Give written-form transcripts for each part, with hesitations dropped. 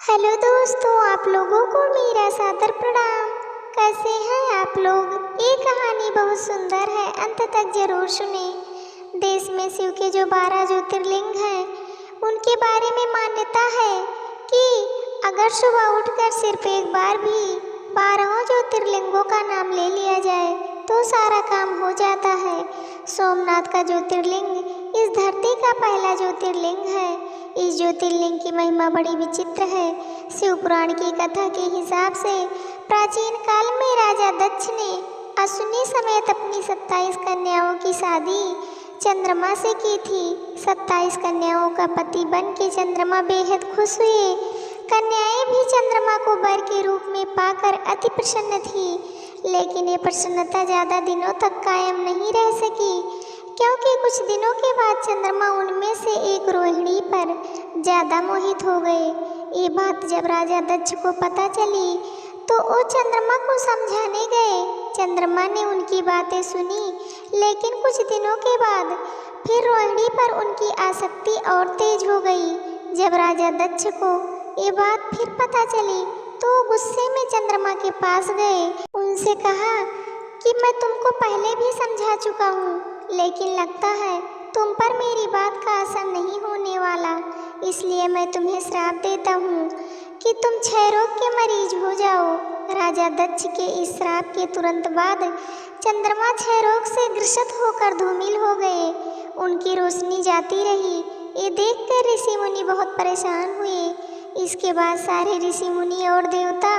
Hello दोस्तों, आप लोगों को मेरा सादर प्रणाम। कैसे हैं आप लोग? ये कहानी बहुत सुंदर है, अंत तक जरूर सुने। देश में शिव के जो 12 ज्योतिर्लिंग हैं, उनके बारे में मान्यता है कि अगर सुबह उठकर सिर्फ एक बार भी 12 ज्योतिर्लिंगों का नाम ले लिया जाए तो सारा काम हो जाता है। सोमनाथ का ज्योतिर्लिंग इस धरती का पहला ज्योतिर्लिंग है। इस ज्योतिर्लिंग की महिमा बड़ी विचित्र है। शिव पुराण की कथा के हिसाब से प्राचीन काल में राजा दक्ष ने अश्विनी समेत अपनी 27 कन्याओं की शादी चंद्रमा से की थी। 27 कन्याओं का पति बन के चंद्रमा बेहद खुश हुए। कन्याएं भी चंद्रमा को वर के रूप में पाकर अति प्रसन्न थी, लेकिन ये प्रसन्नता ज्यादा दिनों तक कायम नहीं रह सकी, क्योंकि कुछ दिनों के बाद चंद्रमा उनमें से एक रोहिणी पर ज्यादा मोहित हो गए। ये बात जब राजा दक्ष को पता चली तो वो चंद्रमा को समझाने गए। चंद्रमा ने उनकी बातें सुनी, लेकिन कुछ दिनों के बाद फिर रोहिणी पर उनकी आसक्ति और तेज हो गई। जब राजा दक्ष को ये बात फिर पता चली तो गुस्से में चंद्रमा के पास गए। उनसे कहा कि मैं तुमको पहले भी समझा चुका हूँ, लेकिन लगता है तुम पर मेरी बात का असर नहीं होने वाला, इसलिए मैं तुम्हें श्राप देता हूँ कि तुम क्षय रोग के मरीज हो जाओ। राजा दक्ष के इस श्राप के तुरंत बाद चंद्रमा क्षय रोग से ग्रसित होकर धूमिल हो गए। उनकी रोशनी जाती रही। ये देखकर ऋषि मुनि बहुत परेशान हुए। इसके बाद सारे ऋषि मुनि और देवता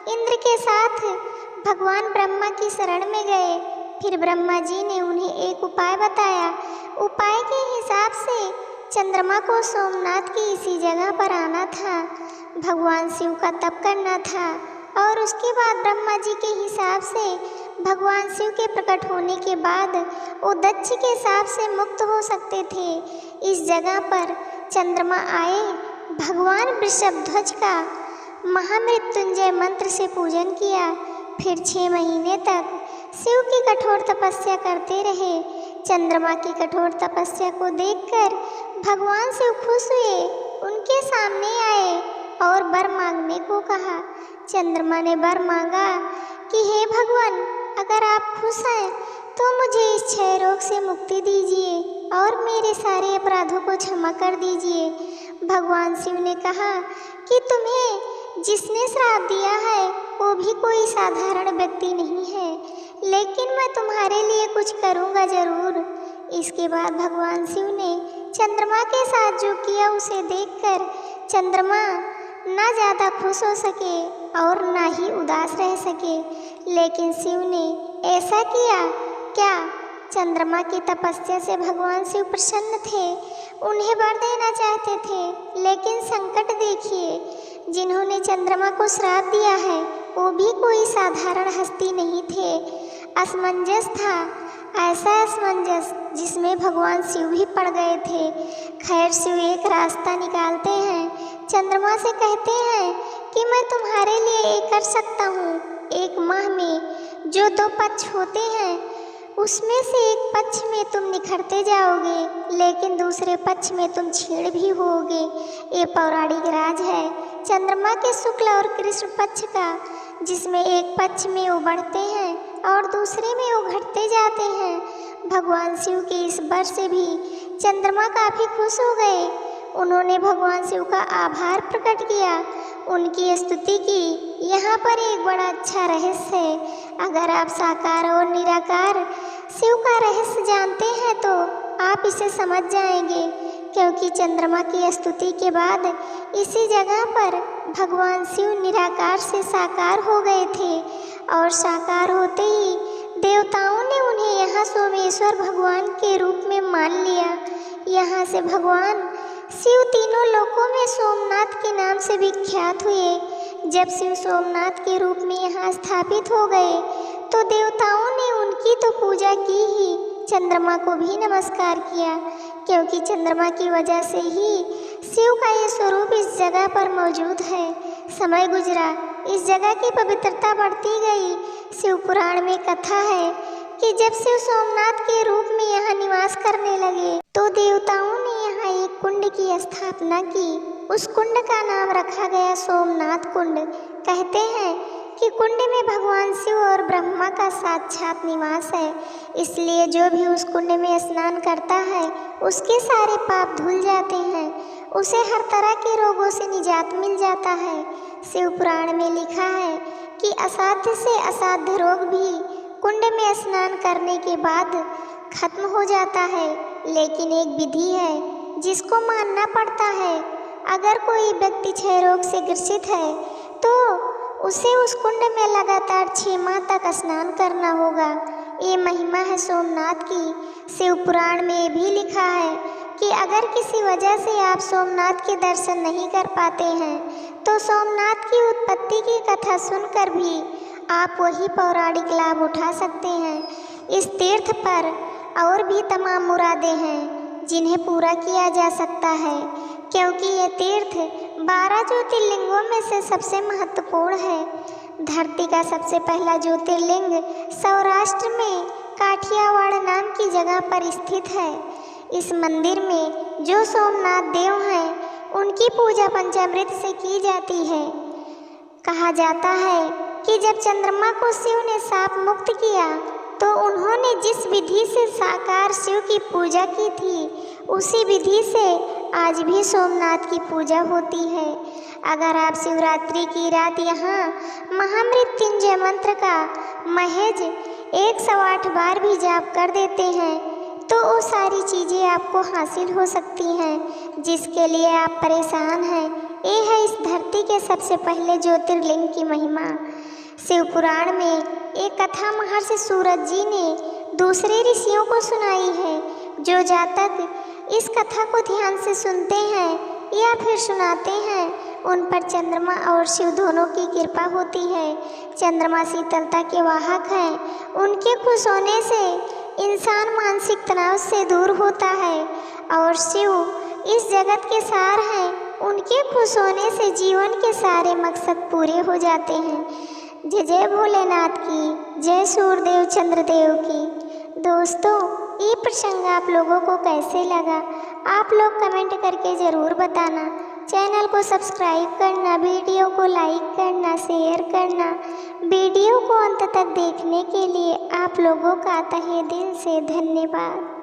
इंद्र के साथ भगवान ब्रह्मा की शरण में गए। फिर ब्रह्मा जी ने उन्हें एक उपाय बताया। उपाय के हिसाब से चंद्रमा को सोमनाथ की इसी जगह पर आना था, भगवान शिव का तप करना था, और उसके बाद ब्रह्मा जी के हिसाब से भगवान शिव के प्रकट होने के बाद वो दक्ष के शाप से मुक्त हो सकते थे। इस जगह पर चंद्रमा आए। भगवान वृषभध्वज का महामृत्युंजय मंत्र से पूजन किया। फिर 6 महीने तक शिव की कठोर तपस्या करते रहे। चंद्रमा की कठोर तपस्या को देखकर भगवान शिव खुश हुए, उनके सामने आए और वर मांगने को कहा। चंद्रमा ने वर मांगा कि हे भगवान, अगर आप खुश हैं तो मुझे इस क्षय रोग से मुक्ति दीजिए और मेरे सारे अपराधों को क्षमा कर दीजिए। भगवान शिव ने कहा कि तुम्हें जिसने श्राप दिया है वो भी कोई साधारण व्यक्ति नहीं है, लेकिन मैं तुम्हारे लिए कुछ करूँगा जरूर। इसके बाद भगवान शिव ने चंद्रमा के साथ जो किया उसे देखकर चंद्रमा ना ज़्यादा खुश हो सके और ना ही उदास रह सके, लेकिन शिव ने ऐसा किया क्या? चंद्रमा की तपस्या से भगवान शिव प्रसन्न थे, उन्हें वर देना चाहते थे, लेकिन संकट देखिए, जिन्होंने चंद्रमा को श्राप दिया है वो भी कोई साधारण हस्ती नहीं थे। असमंजस था, ऐसा असमंजस जिसमें भगवान शिव भी पड़ गए थे। खैर, शिव एक रास्ता निकालते हैं। चंद्रमा से कहते हैं कि मैं तुम्हारे लिए ये कर सकता हूँ। एक माह में जो 2 पक्ष होते हैं उसमें से एक पक्ष में तुम निखरते जाओगे, लेकिन दूसरे पक्ष में तुम छीण भी होगे। ये पौराणिक राज है चंद्रमा के शुक्ल और कृष्ण पक्ष का, जिसमें एक पक्ष में वो बढ़ते हैं और दूसरे में वो घटते जाते हैं। भगवान शिव के इस वर से भी चंद्रमा काफ़ी खुश हो गए। उन्होंने भगवान शिव का आभार प्रकट किया, उनकी स्तुति की। यहाँ पर एक बड़ा अच्छा रहस्य है। अगर आप साकार और निराकार शिव का रहस्य जानते हैं तो आप इसे समझ जाएंगे, क्योंकि चंद्रमा की स्तुति के बाद इसी जगह पर भगवान शिव निराकार से साकार हो गए थे, और साकार होते ही देवताओं ने उन्हें यहाँ सोमेश्वर भगवान के रूप में मान लिया। यहाँ से भगवान शिव तीनों लोकों में सोमनाथ के नाम से विख्यात हुए। जब शिव सोमनाथ के रूप में यहाँ स्थापित हो गए तो देवताओं ने उनकी तो पूजा की ही, चंद्रमा को भी नमस्कार किया, क्योंकि चंद्रमा की वजह से ही शिव का ये स्वरूप इस जगह पर मौजूद है। समय गुजरा, इस जगह की पवित्रता बढ़ती गई। शिव पुराण में कथा है कि जब शिव सोमनाथ के रूप में यहाँ निवास करने लगे तो देवताओं ने यहाँ एक कुंड की स्थापना की। उस कुंड का नाम रखा गया सोमनाथ कुंड। कहते हैं कि कुंड में भगवान शिव और ब्रह्मा का साक्षात निवास है, इसलिए जो भी उस कुंड में स्नान करता है उसके सारे पाप धुल जाते हैं, उसे हर तरह के रोगों से निजात मिल जाता है। शिव पुराण में लिखा है कि असाध्य से असाध्य रोग भी कुंड में स्नान करने के बाद खत्म हो जाता है, लेकिन एक विधि है जिसको मानना पड़ता है। अगर कोई व्यक्ति क्षय रोग से ग्रसित है तो उसे उस कुंड में लगातार 6 माह तक स्नान करना होगा। ये महिमा है सोमनाथ की। शिव पुराण में भी लिखा है कि अगर किसी वजह से आप सोमनाथ के दर्शन नहीं कर पाते हैं तो सोमनाथ की उत्पत्ति की कथा सुनकर भी आप वही पौराणिक लाभ उठा सकते हैं। इस तीर्थ पर और भी तमाम मुरादें हैं जिन्हें पूरा किया जा सकता है, क्योंकि ये तीर्थ 12 ज्योतिर्लिंगों में से सबसे महत्वपूर्ण है। धरती का सबसे पहला ज्योतिर्लिंग सौराष्ट्र में काठियावाड़ नाम की जगह पर स्थित है। इस मंदिर में जो सोमनाथ देव हैं उनकी पूजा पंचामृत से की जाती है। कहा जाता है कि जब चंद्रमा को शिव ने शाप मुक्त किया तो उन्होंने जिस विधि से साकार शिव की पूजा की थी उसी विधि से आज भी सोमनाथ की पूजा होती है। अगर आप शिवरात्रि की रात यहाँ महामृत्युंजय मंत्र का महज 108 बार भी जाप कर देते हैं तो वो सारी चीज़ें आपको हासिल हो सकती हैं जिसके लिए आप परेशान हैं। ये है इस धरती के सबसे पहले ज्योतिर्लिंग की महिमा। शिव पुराण में एक कथा महर्षि सूरज जी ने दूसरे ऋषियों को सुनाई है। जो जातक इस कथा को ध्यान से सुनते हैं या फिर सुनाते हैं उन पर चंद्रमा और शिव दोनों की कृपा होती है। चंद्रमा शीतलता के वाहक हैं, उनके खुश होने से इंसान मानसिक तनाव से दूर होता है और शिव इस जगत के सार हैं, उनके खुश होने से जीवन के सारे मकसद पूरे हो जाते हैं। जय जय भोलेनाथ की, जय सूर्यदेव चंद्रदेव की। दोस्तों, ये प्रसंग आप लोगों को कैसे लगा आप लोग कमेंट करके ज़रूर बताना। चैनल को सब्सक्राइब करना, वीडियो को लाइक करना, शेयर करना। वीडियो को अंत तक देखने के लिए आप लोगों का तहे दिल से धन्यवाद।